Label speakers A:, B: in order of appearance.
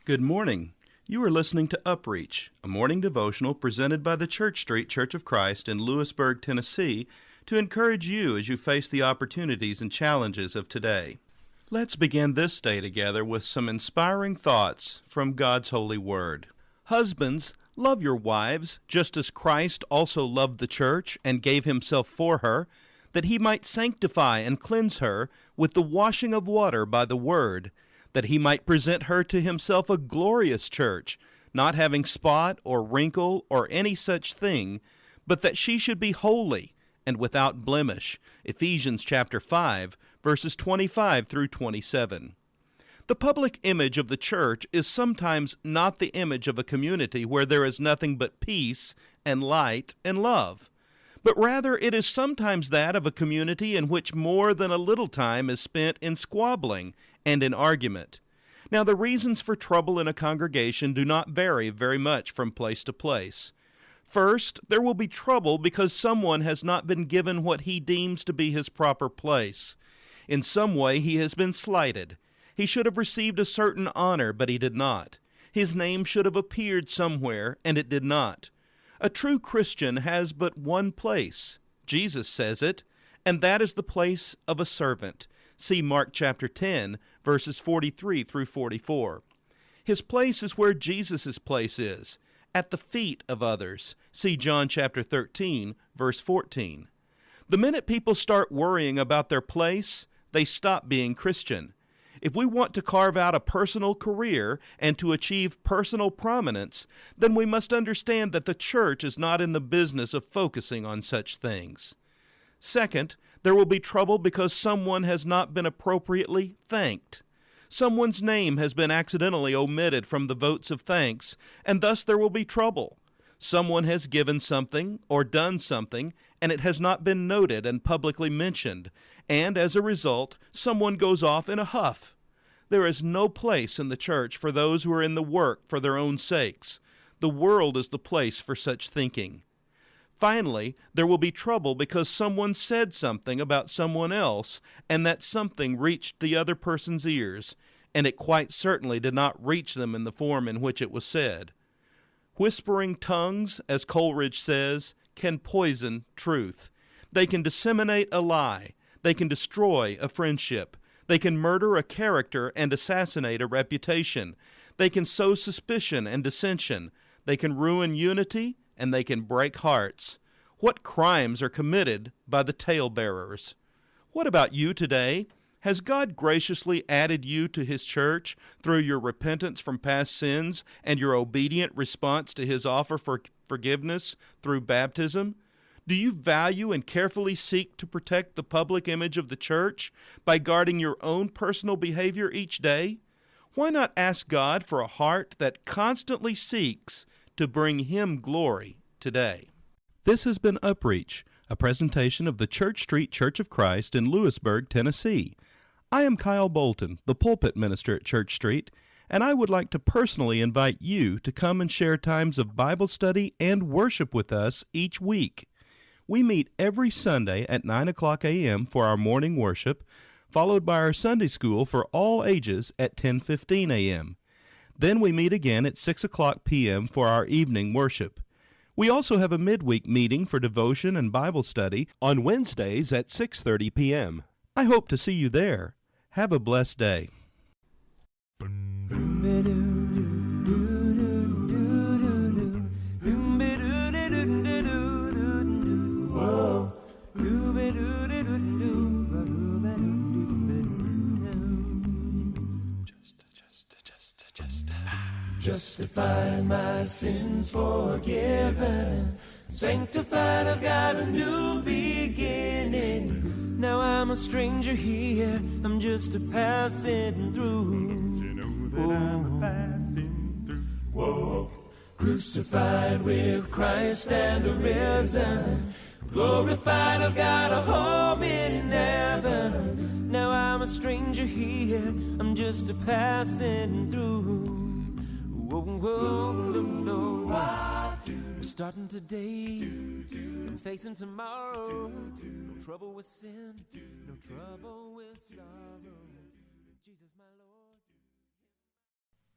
A: Good morning. You are listening to UpReach, a morning devotional presented by the Church Street Church of Christ in Lewisburg, Tennessee, to encourage you as you face the opportunities and challenges of today. Let's begin this day together with some inspiring thoughts from God's holy word. Husbands, love your wives, just as Christ also loved the church and gave himself for her, that he might sanctify and cleanse her with the washing of water by the word, that he might present her to himself a glorious church, not having spot or wrinkle or any such thing, but that she should be holy and without blemish. Ephesians chapter 5, verses 25 through 27. The public image of the church is sometimes not the image of a community where there is nothing but peace and light and love, but rather it is sometimes that of a community in which more than a little time is spent in squabbling and in argument. Now, the reasons for trouble in a congregation do not vary very much from place to place. First, there will be trouble because someone has not been given what he deems to be his proper place. In some way, he has been slighted. He should have received a certain honor, but he did not. His name should have appeared somewhere, and it did not. A true Christian has but one place. Jesus says it, and that is the place of a servant. See Mark chapter 10, verses 43 through 44. His place is where Jesus' place is, at the feet of others. See John chapter 13, verse 14. The minute people start worrying about their place, they stop being Christian. If we want to carve out a personal career and to achieve personal prominence, then we must understand that the church is not in the business of focusing on such things. Second, there will be trouble because someone has not been appropriately thanked. Someone's name has been accidentally omitted from the votes of thanks, and thus there will be trouble. Someone has given something or done something, and it has not been noted and publicly mentioned, and as a result, someone goes off in a huff. There is no place in the church for those who are in the work for their own sakes. The world is the place for such thinking. Finally, there will be trouble because someone said something about someone else, and that something reached the other person's ears, and it quite certainly did not reach them in the form in which it was said. Whispering tongues, as Coleridge says, can poison truth. They can disseminate a lie. They can destroy a friendship. They can murder a character and assassinate a reputation. They can sow suspicion and dissension. They can ruin unity, and they can break hearts. What crimes are committed by the talebearers? What about you today? Has God graciously added you to His church through your repentance from past sins and your obedient response to His offer for forgiveness through baptism? Do you value and carefully seek to protect the public image of the church by guarding your own personal behavior each day? Why not ask God for a heart that constantly seeks to bring Him glory today? This has been UpReach, a presentation of the Church Street Church of Christ in Lewisburg, Tennessee. I am Kyle Bolton, the pulpit minister at Church Street, and I would like to personally invite you to come and share times of Bible study and worship with us each week. We meet every Sunday at 9 o'clock a.m. for our morning worship, followed by our Sunday school for all ages at 10:15 a.m. Then we meet again at 6 o'clock p.m. for our evening worship. We also have a midweek meeting for devotion and Bible study on Wednesdays at 6:30 p.m. I hope to see you there. Have a blessed day.
B: Justified, my sins forgiven, sanctified, I've got a new beginning. Now I'm a stranger here, I'm just a passing through. Whoa. Crucified with Christ and risen, glorified, I've got a home in heaven. Now I'm a stranger here, I'm just a passing through. We're starting today, I'm facing tomorrow. No trouble with sin, no trouble with sorrow.